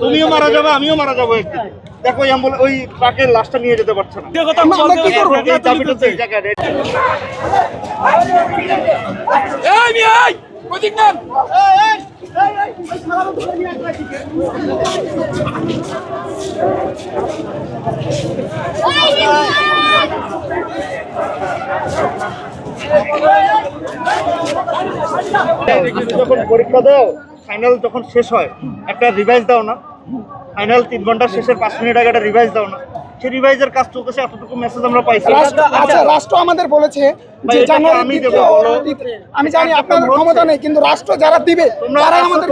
তুমিও মারা যাবে, আমিও মারা যাবো একদিন। দেখো ওই ট্রাকের লাশটা নিয়ে যেতে পারছে না। এই দাবিটা তো এই জায়গায় যখন পরীক্ষা দাও, ফাইনাল যখন শেষ হয় একটা রিভাইজ দাও না, ফাইনাল 3 ঘন্টা শেষের 5 মিনিট আগে একটা রিভাইজ দাও না, সেই রিভাইজের কাজ চলতেছে। এতটুকু মেসেজ আমরা পাইছি। আচ্ছা, রাষ্ট্র আমাদের বলেছে যে আমি জানি আপনাদের ক্ষমতা নেই, কিন্তু রাষ্ট্র যারা দিবে তারা আমাদের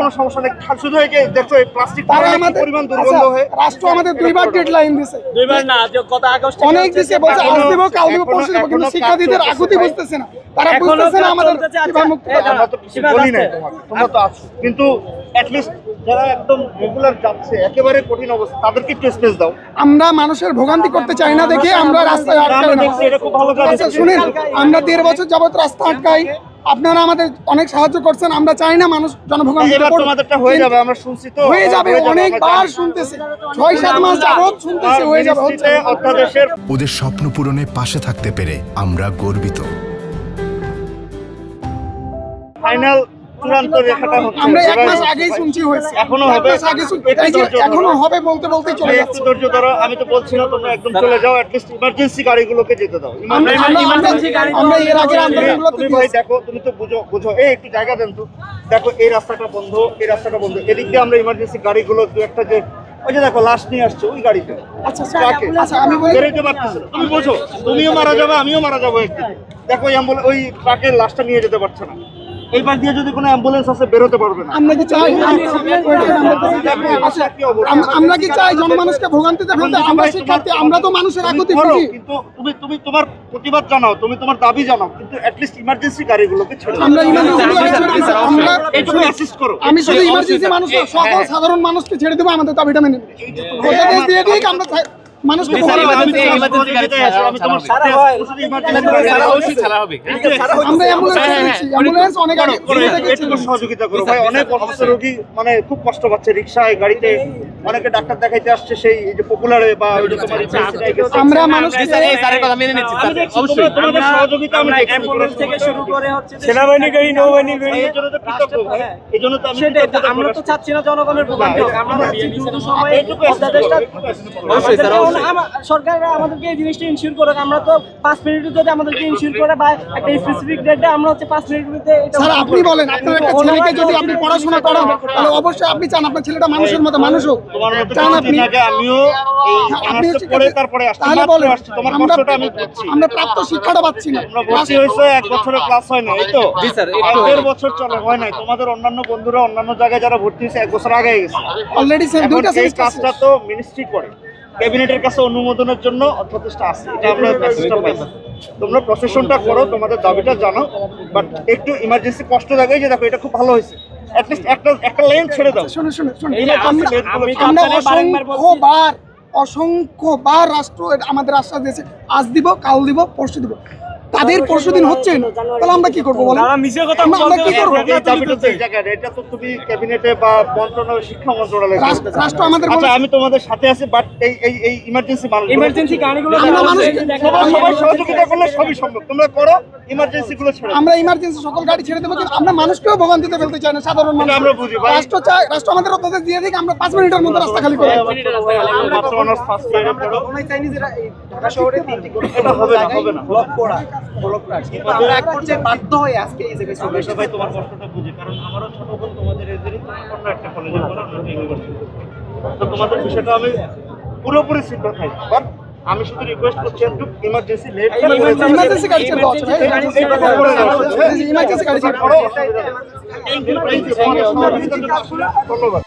কোনো সমস্যা নেই। শুধু এই যে দেখো এই প্লাস্টিক পরিমাণ দুর্গন্ধ হয়ে রাষ্ট্র আমাদের 2 বার ডেডলাইন দিয়েছে, 2 বার না, যে গত আগস্টে অনেক দিছে, বলছে আজ দিব, কাল দিব, পরশু দিব, কিন্তু শিক্ষার্থীদের আকুতি বুঝতেছে না, তারা বুঝতেছে না আমাদের কিভাবে মুক্তি পাবো। আমরা তো কিছু বলি না, তোমরা তো আছো, কিন্তু অ্যাট লিস্ট যারা একদম রেগুলার যাচ্ছে একেবারে কঠিন অবস্থা, তাদেরকে একটু স্পেস দাও। আমরা মানুষের ভোগান্তি করতে চাই না দেখে আমরা রাস্তায় আটকাই না। আচ্ছা শুনেন, আমরা 1.5 বছর যাবত রাস্তা আটকাই, আপনারা আমাদের অনেক সাহায্য করছেন। আমরা চাই না মানুষ জনভোগান্তিতে পড়ুক। তোমাদেরটা হয়ে যাবে, আমরা শুনছি তো হয়ে যাবে, অনেকবার শুনতেছি, 6-7 মাস যাবত শুনতেছি হয়ে যাবে, হচ্ছে অধ্যাদেশের। ওদের স্বপ্ন পূরণে পাশে থাকতে পেরে আমরা গর্বিত। ফাইনাল চূড়ান্ত রেখাটা হচ্ছে, আমরা 1 মাস আগেই শুনছি হয়েছে, এখনো হবে, এখনো হবে বলতে বলতে চলে একটু যাচ্ছে। ধৈর্য ধরো। আমি তো বলছি না তোমরা একদম চলে যাও, অ্যাট লিস্ট ইমার্জেন্সি গাড়িগুলোকে যেতে দাও। আমরা এর আগে আন্দোলনগুলোতে তুমি ভাই দেখো, তুমি তো বুঝো এই একটু জায়গা দেন তো। দেখো এই রাস্তাটা বন্ধ, এই রাস্তাটা বন্ধ, এদিক দিয়ে আমরা ইমার্জেন্সি গাড়িগুলো দু একটা যে ওই যে দেখো লাশ নিয়ে আসছে ওই গাড়িতে, আচ্ছা আমি বলি, বেরোতে পারতেছে না। তুমি বোঝো, তুমিও মারা যাবে, আমিও মারা যাবো একদিন। দেখো ওই ট্রাকের লাশটা নিয়ে যেতে পারছে না। এইবার দিয়ে যদি কোনো অ্যাম্বুলেন্স আছে বেরোতে পারবে না। আমরা কি চাই আমরা কি চাই জনমানুষকে ভোগান্তিতে ফেলতে? আমরা শিক্ষার্থী, আমরা তো মানুষের আকুতি বুঝি, কিন্তু তুমি তোমার প্রতিবাদ জানাও, তুমি তোমার দাবি জানাও, কিন্তু অ্যাট লিস্ট ইমার্জেন্সি গাড়িগুলোকে ছেড়ে দাও। আমরা আমরা একটু অ্যাসিস্ট করো। আমি শুধু ইমার্জেন্সি মানুষ না, সকল সাধারণ মানুষকে ছেড়ে দেবো, আমাদের দাবিটা মেনে নেবে। ওদের দিয়ে দিই আমরা মানুষকে আমরা অ্যাম্বুলেন্স অনেক সহযোগিতা করো ভাই। অনেক অসুস্থ রোগী মানে খুব কষ্ট পাচ্ছে, রিক্সায় গাড়িতে অনেকে ডাক্তার দেখাইতে আসছে, সেই যে পপুলারে বা ওই যে তোমার আমরা মানুষকে তোমাদের সহযোগিতা আমরা অ্যাম্বুলেন্স থেকে শুরু করে হচ্ছে সেনাবাহিনী গাড়ি, নৌবাহিনী গাড়ি, এই জন্য তো কৃতজ্ঞ ভাই। এই জন্য তো আমি আমরা তো চাচ্ছি না জনগণের ভোগান্তি হোক, আমরা চাচ্ছি দ্রুত সময়ে অধ্যাদেশটা সরকার আমাদেরকে এই জিনিসটা ইনশিওর করে। আমরা তো 5 মিনিটে যদি আমাদেরকে ইনশিওর করে বা একটা স্পেসিফিক ডেটে আমরা হচ্ছে 5 মিনিটের মধ্যে এটা। স্যার আপনি বলেন, আপনার একটা ছেলেকে যদি আপনি পড়াশোনা করান তাহলে অবশ্যই আপনি চান আপনার ছেলেটা মানুষের মতো মানুষ হোক, চান আপনি। আমিও এই অনার্স পড়ে তারপরে আসছি, তাহলে বলেন, তোমার কষ্টটা আমি বুঝছি। আমরা প্রাপ্ত শিক্ষাটা পাচ্ছি না। আমরা ভর্তি হয়েছে 1 বছরের ক্লাস হয় না, এই তো 1.5 বছর চলে হয় নাই। তোমাদের অন্যান্য বন্ধুরা অন্যান্য জায়গায় যারা ভর্তি হয়েছে 1 বছর আগে গেছে অলরেডি দুইটা এই সেমিস্টার কাজটা তো মিনিস্ট্রি করে, ক্যাবিনেটের কাছে অনুমোদনের জন্য যথেষ্ট আছে। এটা আমরা মেসেজটা পাইছি। তোমরা প্রসেশনটা করো, তোমাদের দাবিটা জানাও, বাট একটু ইমার্জেন্সি কষ্ট লাগে যে দেখো এটা খুব ভালো হয়েছে, অ্যাট লিস্ট একটা লাইন ছেড়ে দাও। শুনুন এই যে আমরা অসংখ্যবার রাষ্ট্র আমাদের আশ্বাস দিয়েছে, আজ দিব, কাল দিব, পরশু দিব, তাদের পরশুদিন হচ্ছে না, তাহলে আমরা কি করবো বলেন? আমরা কি করবো? এই দাবিটা তো এই জায়গায়, এটা তো তুমি ক্যাবিনেটে বা মন্ত্রণালয়, শিক্ষা মন্ত্রণালয় রাষ্ট্র আমাদের আচ্ছা, আমি তোমাদের সাথে আছি, বাট এই ইমার্জেন্সি গাড়িগুলো সবাই সহযোগিতা করলে সবই সম্ভব। তোমরা করো, ইমার্জেন্সি গুলো ছেড়ে আমরা ইমার্জেন্সি সকল গাড়ি ছেড়ে দেবো, কিন্তু আমরা মানুষকেও ভোগান্তিতে ফেলতে চাই না, সাধারণ মানুষ। আমরা বুঝি ভাই, রাষ্ট্র চাই, রাষ্ট্র আমাদের অত্যাচার দিয়ে দিক, আমরা 5 মিনিটের মধ্যে রাস্তা খালি করে মাত্র অনার্স ফার্স্ট ইয়ারে পড়ো। ঢাকা শহরে 3টি এটা হবে না ব্লক করা আমরা এক পর্যায়ে বাধ্য হয়ে আজকে এই জায়গায় চলে এসেছি। ভাই তোমার কষ্টটা বুঝি, কারণ আমারও ছোট বোন তোমাদের এদেরই অন্য একটা কলেজে পড়ে, অন্য ইউনিভার্সিটি। তো তোমাদের বিষয়টা আমি পুরোপুরি সিম্পাথাইজ, বাট আমি শুধু রিকোয়েস্ট করছি একটু ইমার্জেন্সি লেট ইমার্জেন্সি গাড়ি ছেড়ে দেওয়া হচ্ছে, ইমার্জেন্সি গাড়ি ছেড়ে ধন্যবাদ।